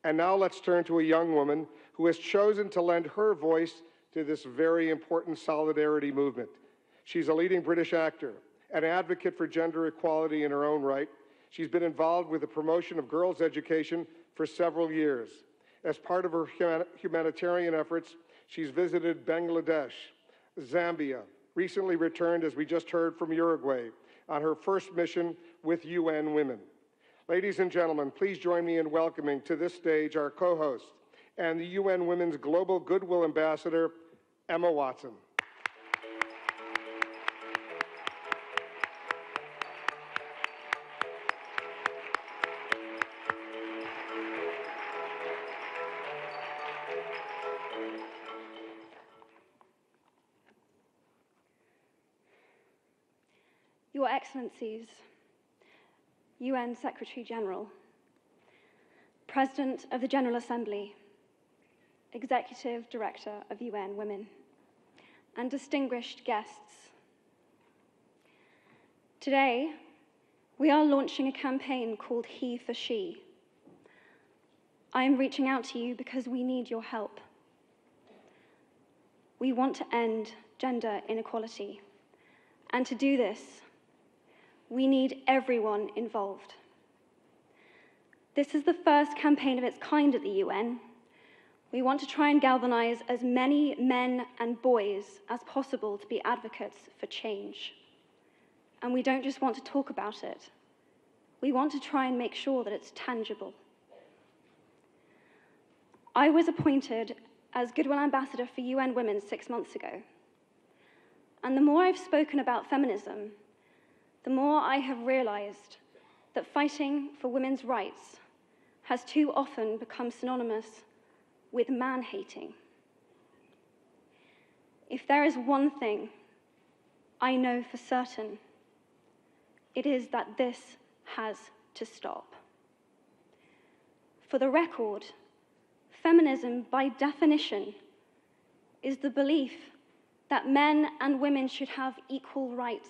And now let's turn to a young woman who has chosen to lend her voice to this very important solidarity movement. She's a leading British actor, an advocate for gender equality in her own right. She's been involved with the promotion of girls' education for several years. As part of her humanitarian efforts, she's visited Bangladesh, Zambia, recently returned, as we just heard, from Uruguay on her first mission with UN Women. Ladies and gentlemen, please join me in welcoming to this stage our co-host and the UN Women's Global Goodwill Ambassador, Emma Watson. Your Excellencies, UN Secretary General, President of the General Assembly, Executive Director of UN Women, and distinguished guests. Today, we are launching a campaign called HeForShe. I am reaching out to you because we need your help. We want to end gender inequality, and to do this, we need everyone involved. This is the first campaign of its kind at the UN. We want to try and galvanize as many men and boys as possible to be advocates for change. And we don't just want to talk about it. We want to try and make sure that it's tangible. I was appointed as Goodwill Ambassador for UN Women 6 months ago. And the more I've spoken about feminism, the more I have realized that fighting for women's rights has too often become synonymous with man-hating. If there is one thing I know for certain, it is that this has to stop. For the record, feminism, by definition, is the belief that men and women should have equal rights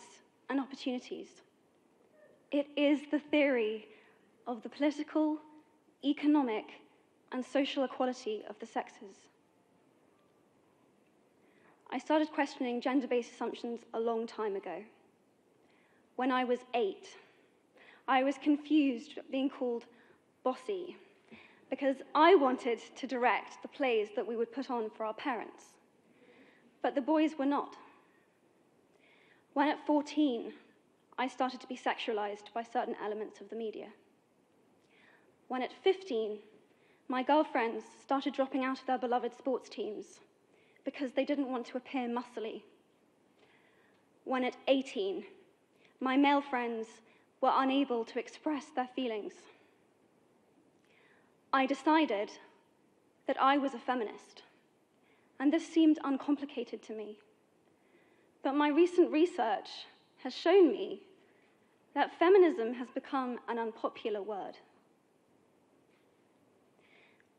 and opportunities. It is the theory of the political, economic, and social equality of the sexes. I started questioning gender-based assumptions a long time ago. When I was 8, I was confused being called bossy because I wanted to direct the plays that we would put on for our parents, but the boys were not. When at 14, I started to be sexualized by certain elements of the media. When at 15, my girlfriends started dropping out of their beloved sports teams because they didn't want to appear muscly. When at 18, my male friends were unable to express their feelings. I decided that I was a feminist, and this seemed uncomplicated to me. But my recent research has shown me that feminism has become an unpopular word.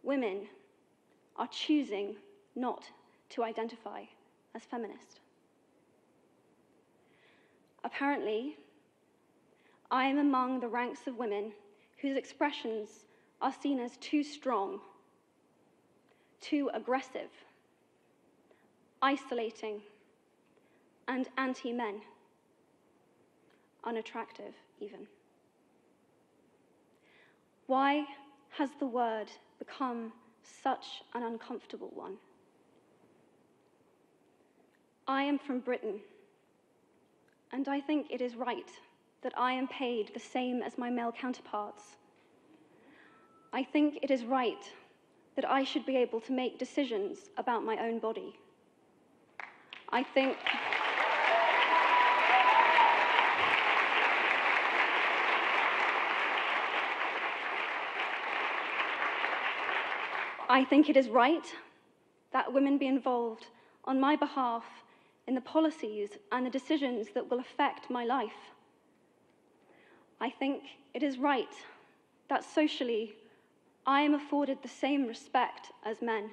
Women are choosing not to identify as feminist. Apparently, I am among the ranks of women whose expressions are seen as too strong, too aggressive, isolating, and anti-men, unattractive even. Why has the word become such an uncomfortable one? I am from Britain, and I think it is right that I am paid the same as my male counterparts. I think it is right that I should be able to make decisions about my own body. I think it is right that women be involved on my behalf in the policies and the decisions that will affect my life. I think it is right that socially I am afforded the same respect as men.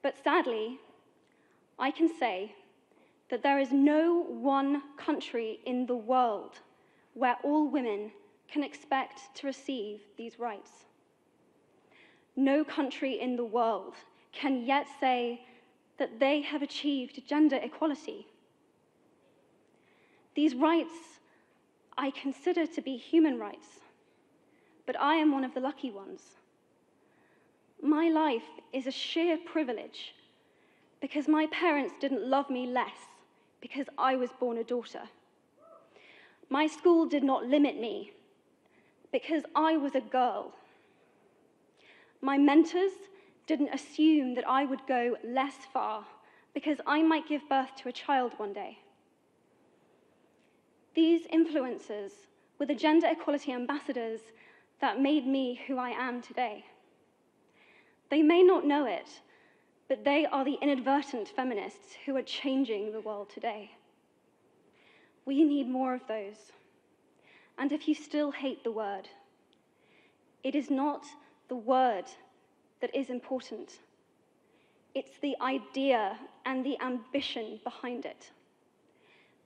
But sadly, I can say that there is no one country in the world where all women can expect to receive these rights. No country in the world can yet say that they have achieved gender equality. These rights I consider to be human rights, but I am one of the lucky ones. My life is a sheer privilege because my parents didn't love me less because I was born a daughter. My school did not limit me because I was a girl. My mentors didn't assume that I would go less far because I might give birth to a child one day. These influences were the gender equality ambassadors that made me who I am today. They may not know it, but they are the inadvertent feminists who are changing the world today. We need more of those. And if you still hate the word, it is not the word that is important. It's the idea and the ambition behind it.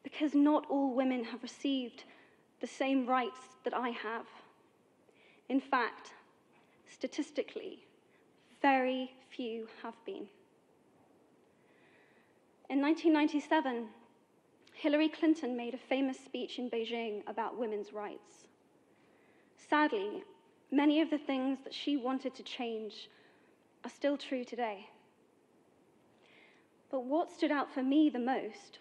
Because not all women have received the same rights that I have. In fact, statistically, very few have been. In 1997, Hillary Clinton made a famous speech in Beijing about women's rights. Sadly, many of the things that she wanted to change are still true today. But what stood out for me the most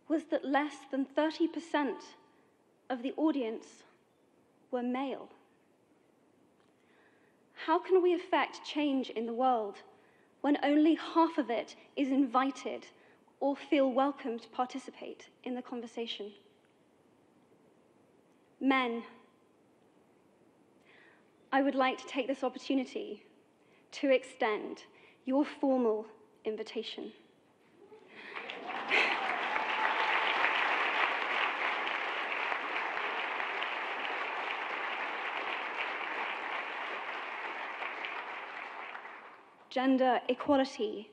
was that less than 30% of the audience were male. How can we affect change in the world when only half of it is invited or feel welcome to participate in the conversation? Men, I would like to take this opportunity to extend your formal invitation. Gender equality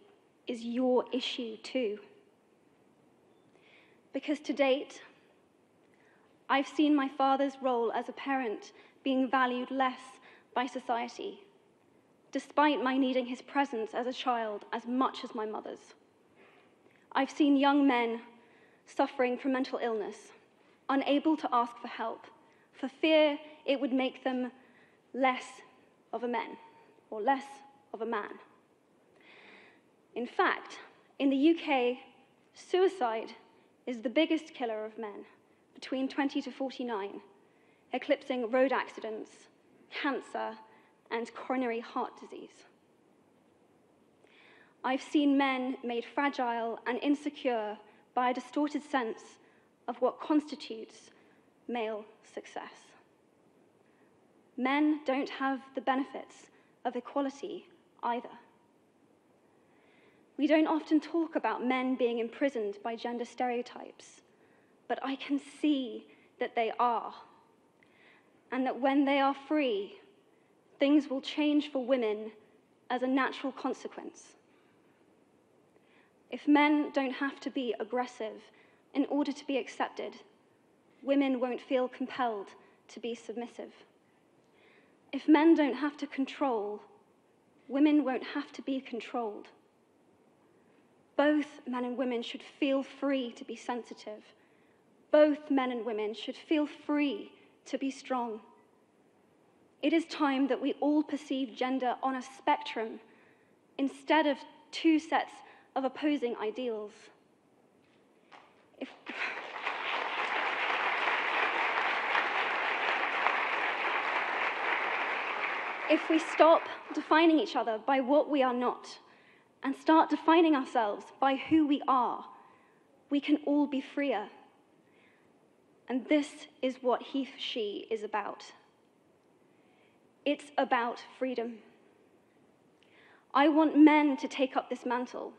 is your issue too. Because to date, I've seen my father's role as a parent being valued less by society, despite my needing his presence as a child as much as my mother's. I've seen young men suffering from mental illness, unable to ask for help, for fear it would make them less of a man or less of a man. In fact, in the UK, suicide is the biggest killer of men between 20 to 49, eclipsing road accidents, cancer, and coronary heart disease. I've seen men made fragile and insecure by a distorted sense of what constitutes male success. Men don't have the benefits of equality either. We don't often talk about men being imprisoned by gender stereotypes, but I can see that they are, and that when they are free, things will change for women as a natural consequence. If men don't have to be aggressive in order to be accepted, women won't feel compelled to be submissive. If men don't have to control, women won't have to be controlled. Both men and women should feel free to be sensitive. Both men and women should feel free to be strong. It is time that we all perceive gender on a spectrum instead of two sets of opposing ideals. If we stop defining each other by what we are not and start defining ourselves by who we are, we can all be freer. And this is what HeForShe is about. It's about freedom. I want men to take up this mantle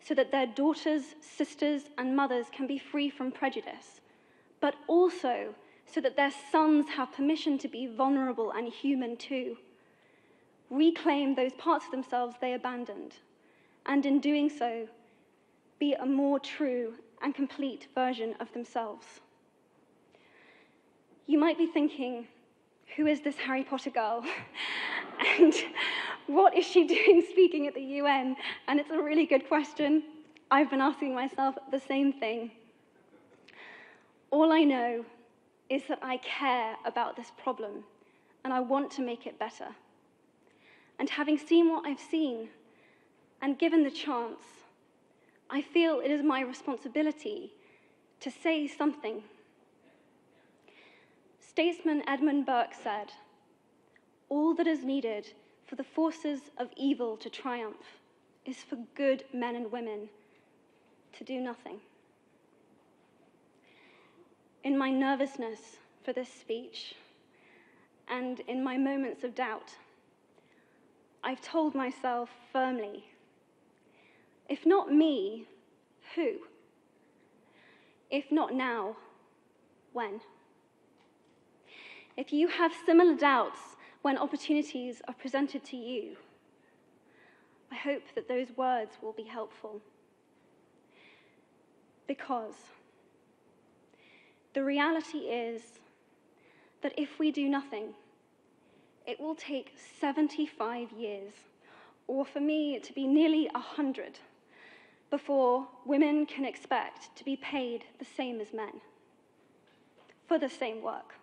so that their daughters, sisters, and mothers can be free from prejudice, but also so that their sons have permission to be vulnerable and human too. Reclaim those parts of themselves they abandoned, and in doing so, be a more true and complete version of themselves. You might be thinking, who is this Harry Potter girl? And what is she doing speaking at the UN? And it's a really good question. I've been asking myself the same thing. All I know is that I care about this problem, and I want to make it better. And having seen what I've seen, and given the chance, I feel it is my responsibility to say something. Statesman Edmund Burke said, "All that is needed for the forces of evil to triumph is for good men and women to do nothing." In my nervousness for this speech, and in my moments of doubt, I've told myself firmly, if not me, who? If not now, when? If you have similar doubts when opportunities are presented to you, I hope that those words will be helpful. Because the reality is that if we do nothing, it will take 75 years, or for me to be nearly 100, before women can expect to be paid the same as men for the same work.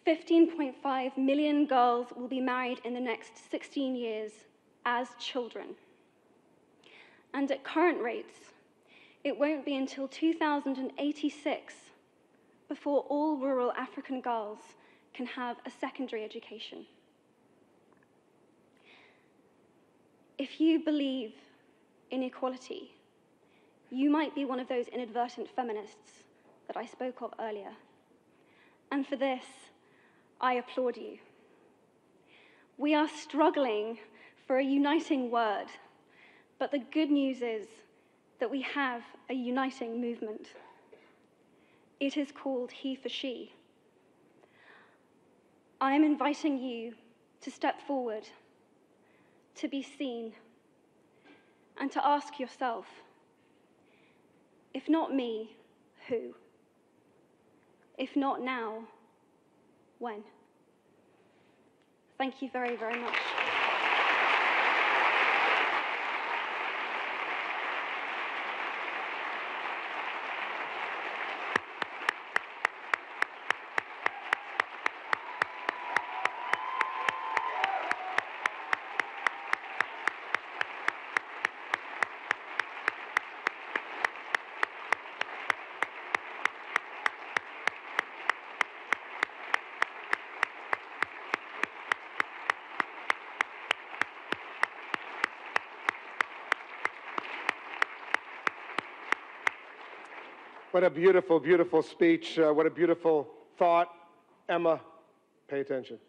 15.5 million girls will be married in the next 16 years as children. And at current rates, it won't be until 2086 before all rural African girls can have a secondary education. If you believe in equality, you might be one of those inadvertent feminists that I spoke of earlier. And for this, I applaud you. We are struggling for a uniting word, but the good news is that we have a uniting movement. It is called HeForShe. I am inviting you to step forward, to be seen, and to ask yourself, if not me, who? If not now, when? Thank you very, very much. What a beautiful, beautiful speech. What a beautiful thought. Emma, pay attention.